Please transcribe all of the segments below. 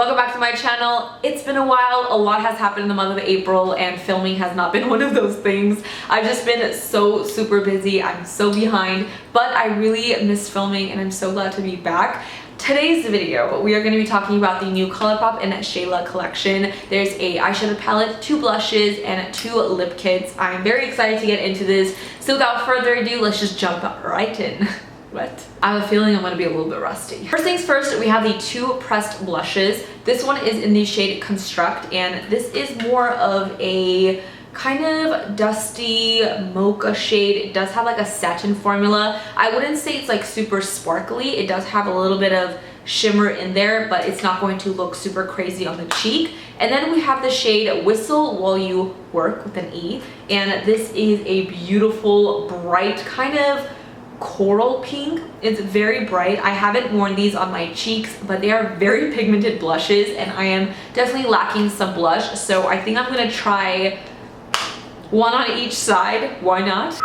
welcome back to my channel. It's been a while. A lot has happened in the month of April and filming has not been one of those things. I've just been so super busy. I'm so behind, but I really miss filming and I'm so glad to be back. Today's video, we are going to be talking about the new Colourpop and Shayla collection. There's a eyeshadow palette, 2 blushes, and 2 lip kits. I'm very excited to get into this. So without further ado, let's just jump right in. What? I have a feeling I'm going to be a little bit rusty. First things first, we have the 2 pressed blushes. This one is in the shade Construct, and this is more of a kind of dusty mocha shade. It does have like a satin formula. I wouldn't say it's like super sparkly. It does have a little bit of shimmer in there, but it's not going to look super crazy on the cheek. And then we have the shade Whistle While You Work with an E, and this is a beautiful, bright kind of coral pink. It's very bright. I haven't worn these on my cheeks, but they are very pigmented blushes and I am definitely lacking some blush, so I think I'm gonna try one on each side. Why not?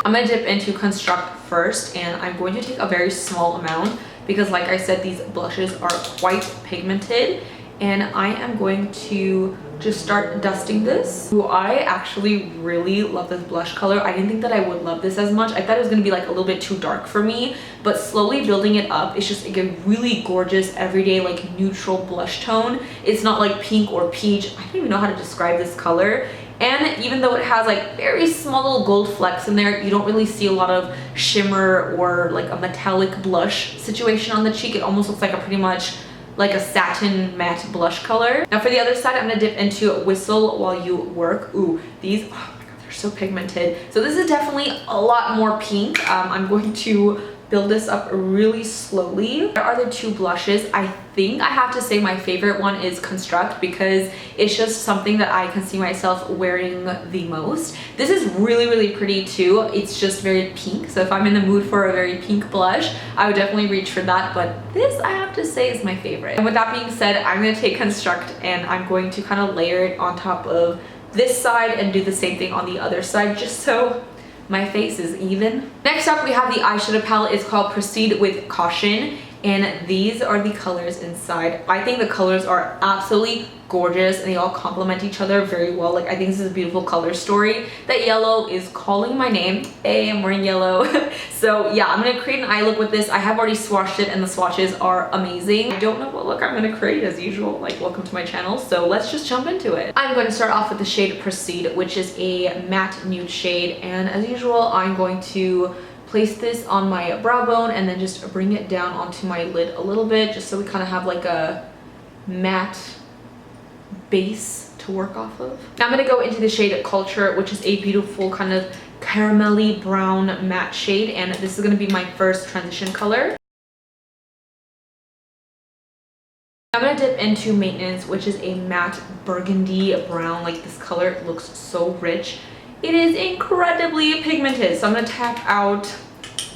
I'm gonna dip into Construct first, and I'm going to take a very small amount because, like I said, these blushes are quite pigmented, and I am going to just start dusting this. Ooh, I actually really love this blush color. I didn't think that I would love this as much. I thought it was gonna be like a little bit too dark for me, but slowly building it up, it's just like a really gorgeous everyday like neutral blush tone. It's not like pink or peach. I don't even know how to describe this color. And even though it has like very small little gold flecks in there, you don't really see a lot of shimmer or like a metallic blush situation on the cheek. It almost looks like a pretty much like a satin matte blush color. Now for the other side, I'm gonna dip into Whistle While You Work. Ooh, these, oh my god, they're so pigmented. So this is definitely a lot more pink. I'm going to build this up really slowly. There are the 2 blushes. I think I have to say my favorite one is Construct because it's just something that I can see myself wearing the most. This is really pretty too. It's just very pink, so if I'm in the mood for a very pink blush, I would definitely reach for that, but this I have to say is my favorite. And with that being said, I'm going to take Construct and I'm going to kind of layer it on top of this side and do the same thing on the other side just so my face is even. Next up, we have the eyeshadow palette. It's called Proceed with Caution, and these are the colors inside. I think the colors are absolutely gorgeous and they all complement each other very well. Like, I think this is a beautiful color story. That yellow is calling my name. Hey, I'm wearing yellow. So yeah, I'm gonna create an eye look with this. I have already swatched it and the swatches are amazing. I don't know what look I'm gonna create as usual. Like, welcome to my channel. So let's just jump into it. I'm going to start off with the shade Proceed, which is a matte nude shade. And as usual, I'm going to place this on my brow bone and then just bring it down onto my lid a little bit, just so we kind of have like a matte base to work off of. Now I'm going to go into the shade Culture, which is a beautiful kind of caramelly brown matte shade, and this is going to be my first transition color. I'm going to dip into Maintenance, which is a matte burgundy brown. Like, this color looks so rich. It is incredibly pigmented, so I'm going to tap out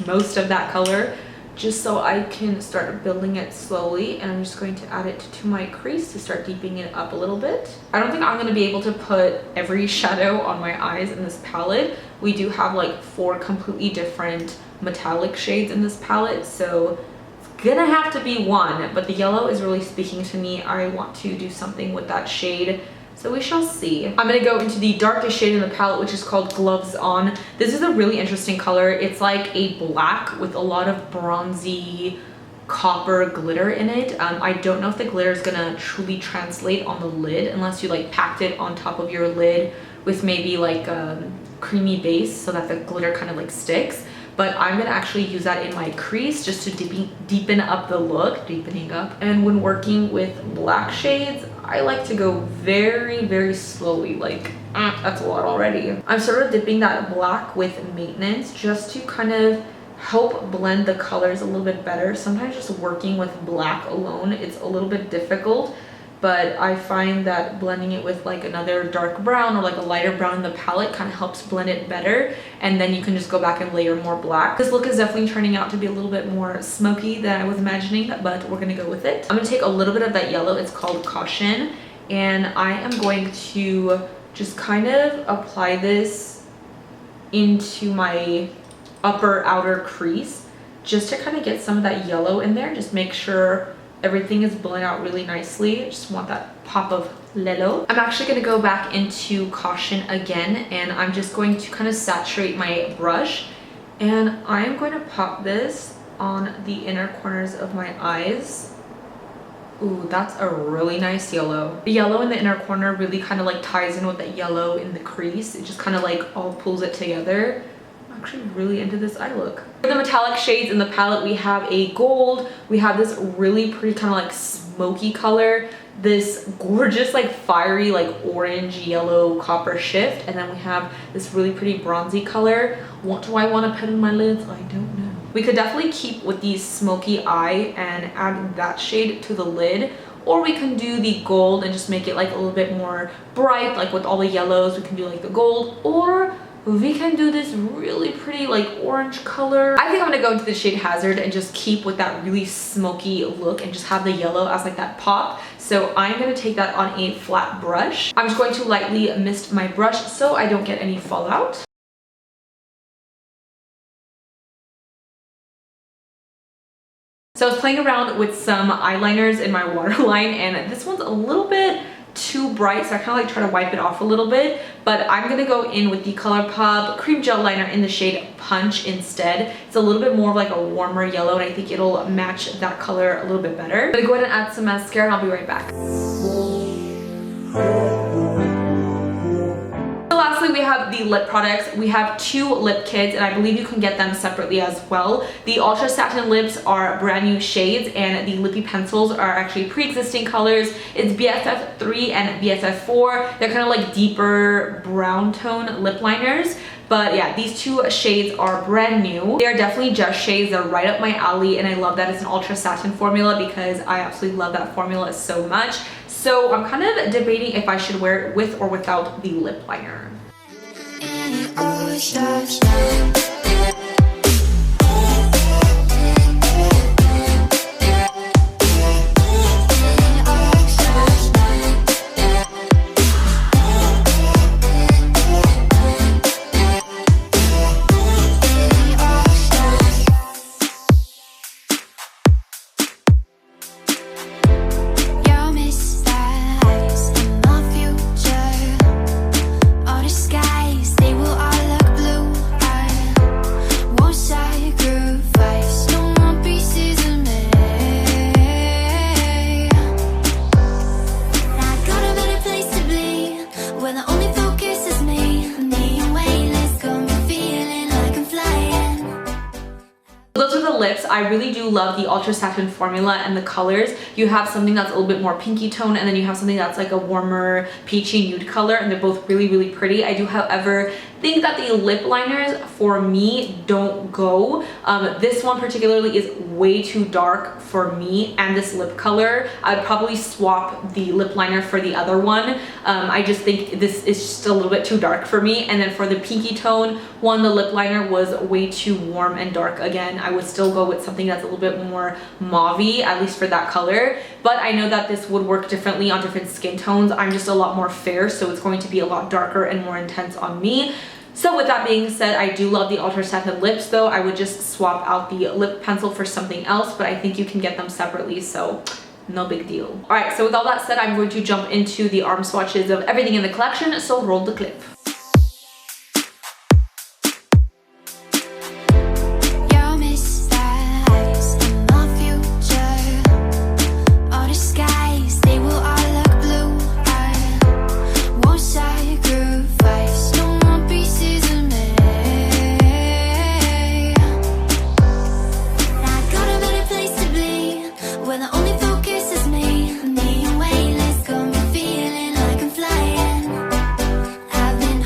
most of that color just so I can start building it slowly, and I'm just going to add it to my crease to start deepening it up a little bit. I don't think I'm going to be able to put every shadow on my eyes in this palette. We do have like 4 completely different metallic shades in this palette, so it's gonna have to be one, but the yellow is really speaking to me. I want to do something with that shade, so we shall see. I'm gonna go into the darkest shade in the palette, which is called Gloves On. This is a really interesting color. It's like a black with a lot of bronzy copper glitter in it. I don't know if the glitter is gonna truly translate on the lid unless you like packed it on top of your lid with maybe like a creamy base so that the glitter kind of like sticks. But I'm gonna actually use that in my crease just to deepen up the look, deepening up. And when working with black shades, I like to go very slowly, like, that's a lot already. I'm sort of dipping that black with Maintenance just to kind of help blend the colors a little bit better. Sometimes just working with black alone, it's a little bit difficult, but I find that blending it with like another dark brown or like a lighter brown in the palette kind of helps blend it better, and then you can just go back and layer more black. This look is definitely turning out to be a little bit more smoky than I was imagining, but we're gonna go with it. I'm gonna take a little bit of that yellow, it's called Caution, and I am going to just kind of apply this into my upper outer crease just to kind of get some of that yellow in there. Just make sure everything is blending out really nicely. I just want that pop of yellow. I'm actually going to go back into Caution again, and I'm just going to kind of saturate my brush, and I'm going to pop this on the inner corners of my eyes. Ooh, that's a really nice yellow. The yellow in the inner corner really kind of like ties in with that yellow in the crease. It just kind of like all pulls it together. I'm actually really into this eye look. For the metallic shades in the palette, we have a gold, we have this really pretty kind of like smoky color, this gorgeous like fiery like orange, yellow, copper shift, and then we have this really pretty bronzy color. What do I want to put in my lids? I don't know. We could definitely keep with the smoky eye and add that shade to the lid, or we can do the gold and just make it like a little bit more bright, like with all the yellows. We can do like the gold, or we can do this really pretty like orange color. I think I'm gonna go into the shade Hazard and just keep with that really smoky look and just have the yellow as like that pop. So I'm gonna take that on a flat brush. I'm just going to lightly mist my brush so I don't get any fallout. So I was playing around with some eyeliners in my waterline, and this one's a little bit too bright, so I kind of like try to wipe it off a little bit. But I'm gonna go in with the Colourpop cream gel liner in the shade Punch instead. It's a little bit more of like a warmer yellow, and I think it'll match that color a little bit better. I'm gonna go ahead and add some mascara, and I'll be right back. Lastly, we have the lip products. We have 2 lip kits, and I believe you can get them separately as well. The Ultra Satin lips are brand new shades, and the lippy pencils are actually pre-existing colors. It's BFF 3 and BFF 4. They're kind of like deeper brown tone lip liners. But yeah, these 2 shades are brand new. They are definitely just shades. They're right up my alley, and I love that it's an Ultra Satin formula because I absolutely love that formula so much. So I'm kind of debating if I should wear it with or without the lip liner. Lips, I really do love the Ultra Satin formula and the colors. You have something that's a little bit more pinky tone, and then you have something that's like a warmer peachy nude color, and they're both really, really pretty. I do, however, think that the lip liners for me don't go. This one particularly is way too dark for me, and this lip color, I'd probably swap the lip liner for the other one. I just think this is just a little bit too dark for me. And then for the pinky tone one, the lip liner was way too warm and dark again. I would still go with something that's a little bit more mauve-y, at least for that color. But I know that this would work differently on different skin tones. I'm just a lot more fair, so it's going to be a lot darker and more intense on me. So with that being said, I do love the Ultra Satin lips though. I would just swap out the lip pencil for something else, but I think you can get them separately, so no big deal. All right, so with all that said, I'm going to jump into the arm swatches of everything in the collection, so roll the clip. I've been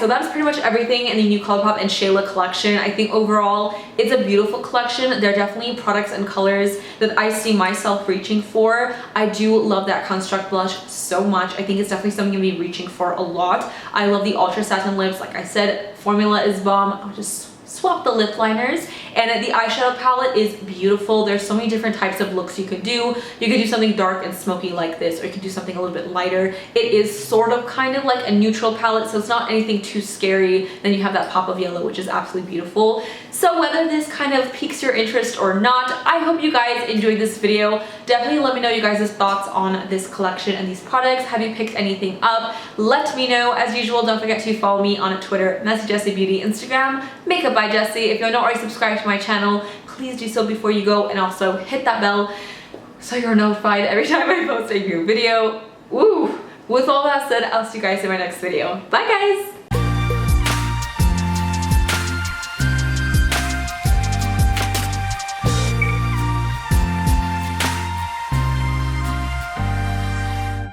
so that's pretty much everything in the new Colourpop and Shayla collection. I think overall it's a beautiful collection. There are definitely products and colors that I see myself reaching for. I do love that Construct blush so much. I think it's definitely something you'll be reaching for a lot. I love the Ultra Satin lips. Like I said, formula is bomb. I'll just swap the lip liners. And the eyeshadow palette is beautiful. There's so many different types of looks you could do. You could do something dark and smoky like this, or you could do something a little bit lighter. It is sort of kind of like a neutral palette, so it's not anything too scary. Then you have that pop of yellow, which is absolutely beautiful. So whether this kind of piques your interest or not, I hope you guys enjoyed this video. Definitely let me know you guys' thoughts on this collection and these products. Have you picked anything up? Let me know. As usual, don't forget to follow me on Twitter, mesijesibeauty, Instagram, Makeup by Jesi. If you're not already subscribed to my channel, please do so before you go, and also hit that bell so you're notified every time I post a new video. Woo! With all that said, I'll see you guys in my next video. Bye guys!